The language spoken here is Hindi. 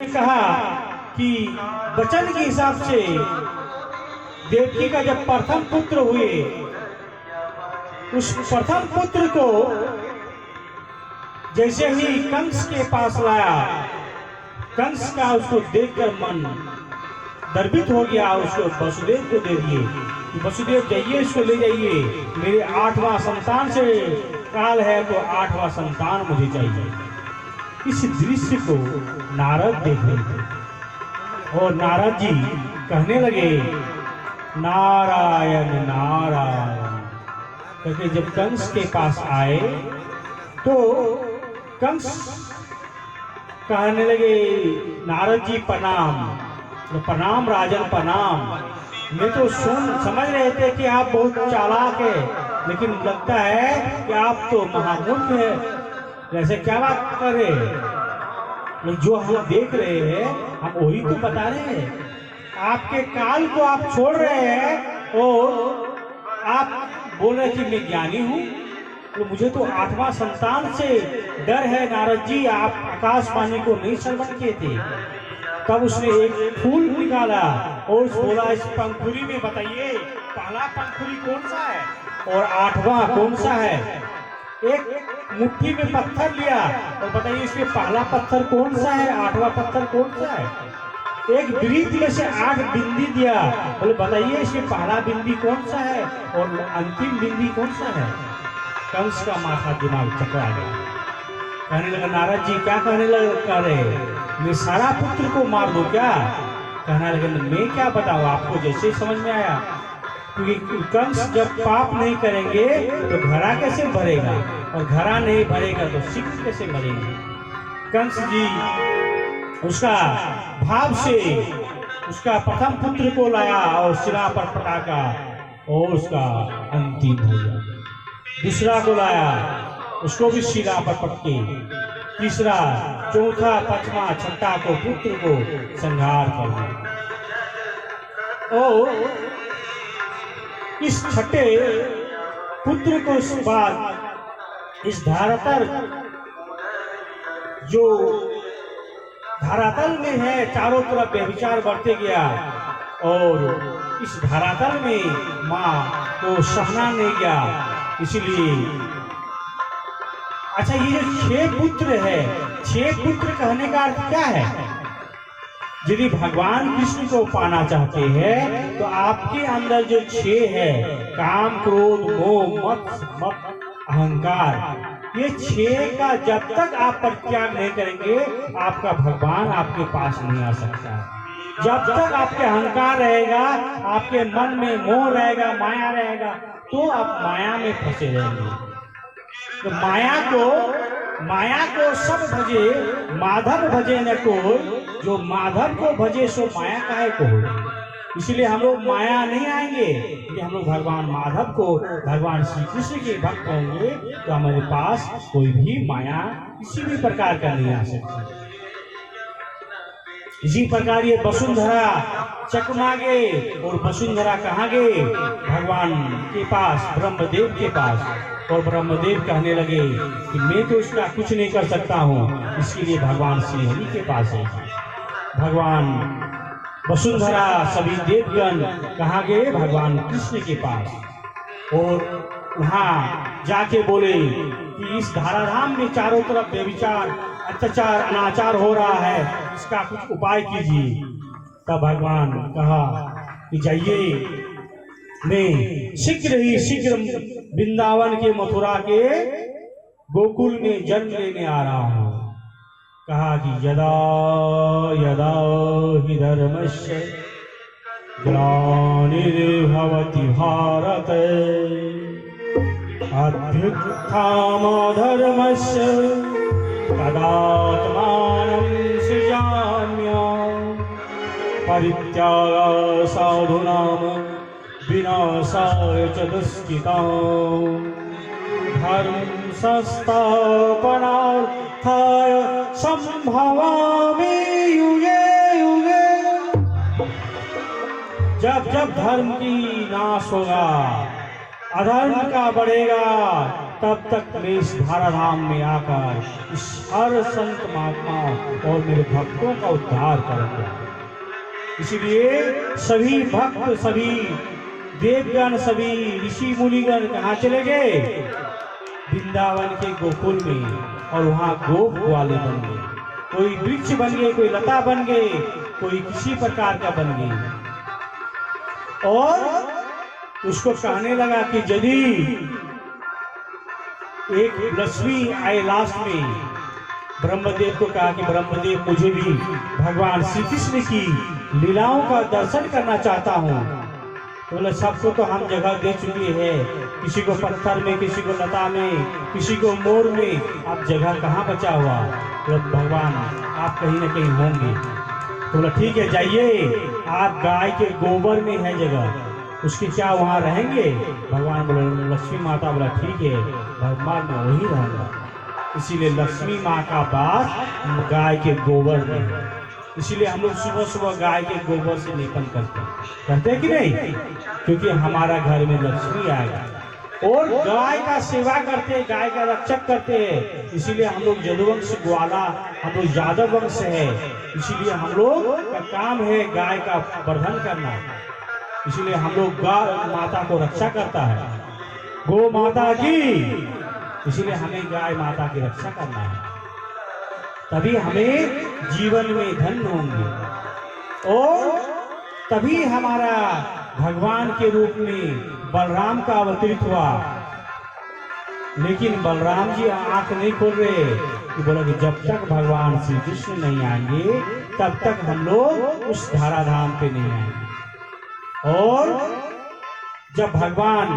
उसने कहा कि वचन के हिसाब से देवकी का जब प्रथम पुत्र हुए, उस प्रथम पुत्र को जैसे ही कंस के पास लाया, कंस का उसको देखकर मन गर्वित हो गया, उसको वसुदेव को दे दिए कि वसुदेव जाइए, इसको ले जाइए, मेरे 8वां संतान से काल है तो 8वां संतान मुझे चाहिए। इस दृश्य को नारद देख रहे थे और नारद जी कहने लगे नारायण नारायण करके जब कंस के पास आए तो कंस कहने लगे नारद जी प्रणाम। तो प्रणाम राजन प्रणाम। मैं तो समझ रहे थे कि आप बहुत चालाक है, लेकिन लगता है कि आप तो महामूर्ख है, जैसे क्या बात कर रहे हैं, जो हम देख रहे हैं हम वही तो बता रहे हैं। आपके काल को आप छोड़ रहे हैं और आप बोल रहे कि मैं ज्ञानी हूँ। तो मुझे तो 8वां संतान से डर है नारद जी, आप आकाशवाणी को नहीं श्रवण किए थे। तब उसने एक फूल निकाला और बोला इस पंखुड़ी में बताइए पहला पंखुड़ी कौन सा है और 8वां कौन सा है। एक मुट्ठी में पत्थर लिया और बताइए इसमें पहला पत्थर कौन सा है, 8वां पत्थर कौन सा है। एक वृत्त में से 8 बिंदी दिया, बोले बताइए इसमें पहला बिंदी कौन सा है और अंतिम बिंदी कौन सा है। कंस का माथा दिमाग चकरा गया, कहने लगा नारद जी क्या कहने लगे, कह रहे मैं सारा पुत्र को मार दूं क्या। कहने लगे मैं क्या बताऊं आपको, जैसे समझ में आया। क्योंकि कंस जब पाप नहीं करेंगे तो घड़ा कैसे भरेगा और घड़ा नहीं भरेगा तो शीघ्र कैसे मरेंगे। कंस जी उसका भाव से उसका प्रथम पुत्र को लाया और सिरा पर पटाका और उसका अंतिम हो गया। दूसरा को लाया, उसको भी सिरा पर पटके, तीसरा चौथा पांचवा छठा को पुत्र को संहार कर दिया। और इस छठे पुत्र को इस बाद इस धरातल जो धरातल में है चारों तरफ व्यभिचार बढ़ते गया और इस धरातल में माँ को सहना नहीं गया। इसलिए अच्छा ये जो 6 पुत्र है, 6 पुत्र कहने का अर्थ क्या है। यदि भगवान कृष्ण को पाना चाहते हैं तो आपके अंदर जो 6 है काम क्रोध मोह मत अहंकार, ये 6 का जब तक आप परित्याग नहीं करेंगे आपका भगवान आपके पास नहीं आ सकता। जब तक आपके अहंकार रहेगा, आपके मन में मोह रहेगा, माया रहेगा, तो आप माया में फंसे रहेंगे। तो माया को सब भजे माधव भजे न कोई, जो माधव को भजे सो माया काहे को। इसलिए हम लोग माया नहीं आएंगे कि हम लोग भगवान माधव को, भगवान श्री कृष्ण के भक्त होंगे तो हमारे पास कोई भी माया किसी भी प्रकार का नहीं आ सकती। इसी प्रकार ये वसुंधरा चकमा गए और वसुंधरा कहाँ गए, भगवान के पास, ब्रह्मदेव के पास। और ब्रह्मदेव कहने लगे कि मैं तो इसका कुछ नहीं कर सकता हूँ, इसके लिए भगवान श्री हरि के पास है। भगवान वसुंधरा सभी देवगण कहाँ गए, भगवान कृष्ण के पास। और वहाँ जाके बोले कि इस धाराधाम में चारों तरफ व्यभिचार अत्याचार अनाचार हो रहा है, इसका कुछ उपाय कीजिए। तब भगवान कहा कि जाइए मैं शीघ्र वृंदावन के मथुरा के गोकुल में जन्म लेने आ रहा हूँ। कहा कि यदा यदा हि धर्मस्य ग्लानिर्भवति भारत अभ्युत्थानधर्मस्य तदात्मानं सृजाम्यहम् परित्यागाय साधूनां विनाशाय च दुष्कृताम् धर्म संस्थापनार्थाय संभवामि युगे युगे। जब जब धर्म की नाश होगा, अधर्म का बढ़ेगा, तब तक मैं इस धाराधाम में आकर इस हर संत महात्माओं और मेरे भक्तों का उद्धार करूंगा। इसलिए सभी भक्त, सभी देवगण, सभी ऋषि मुनिगण कहाँ चले गए? वृंदावन के गोकुल में, और वहाँ गोप वाले बन गए। कोई वृक्ष बन गए, कोई लता बन गए, कोई किसी प्रकार का बन गए। और उसको कहने लगा कि यदि एक लक्ष्मी आए लास्ट में, ब्रह्मदेव को कहा कि ब्रह्मदेव मुझे भी भगवान श्री कृष्ण की लीलाओं का दर्शन करना चाहता हूँ। तो बोले सबको तो हम जगह दे चुके हैं, किसी को पत्थर में, किसी को लता में, किसी को मोर में, अब जगह कहाँ बचा हुआ? तो भगवान आप कहीं ना कहीं होंगे। तो बोला ठीक है जाइए, आप गाय के गोबर में है जगह, उसके क्या वहाँ रहेंगे? भगवान बोले, लक्ष्मी माता बोला ठीक है भगवान मैं वहीं रहूँगा। इसीलिए लक्ष्मी माँ का वास गाय के गोबर में है। इसीलिए हम लोग सुबह सुबह गाय के गोबर से लेपन करते हैं कि नहीं? क्योंकि हमारा घर में लक्ष्मी आएगा और गाय का सेवा करते हैं, गाय का रक्षक करते हैं। इसीलिए हम लोग यदुवंश ग्वाला, हम लोग यादव वंश है, इसीलिए हम लोग का काम है गाय का वर्धन करना। इसीलिए हम लोग गौ माता को रक्षा करता है, गो माता की। इसीलिए हमें गाय माता की रक्षा करना है, तभी हमें जीवन में धन होंगे। और तभी हमारा भगवान के रूप में बलराम का अवतरित हुआ। लेकिन बलराम जी आंख नहीं खोल रहे कि बोला कि जब तक भगवान श्री कृष्ण नहीं आएंगे तब तक हम लोग उस धाराधाम पे नहीं आएंगे। और जब भगवान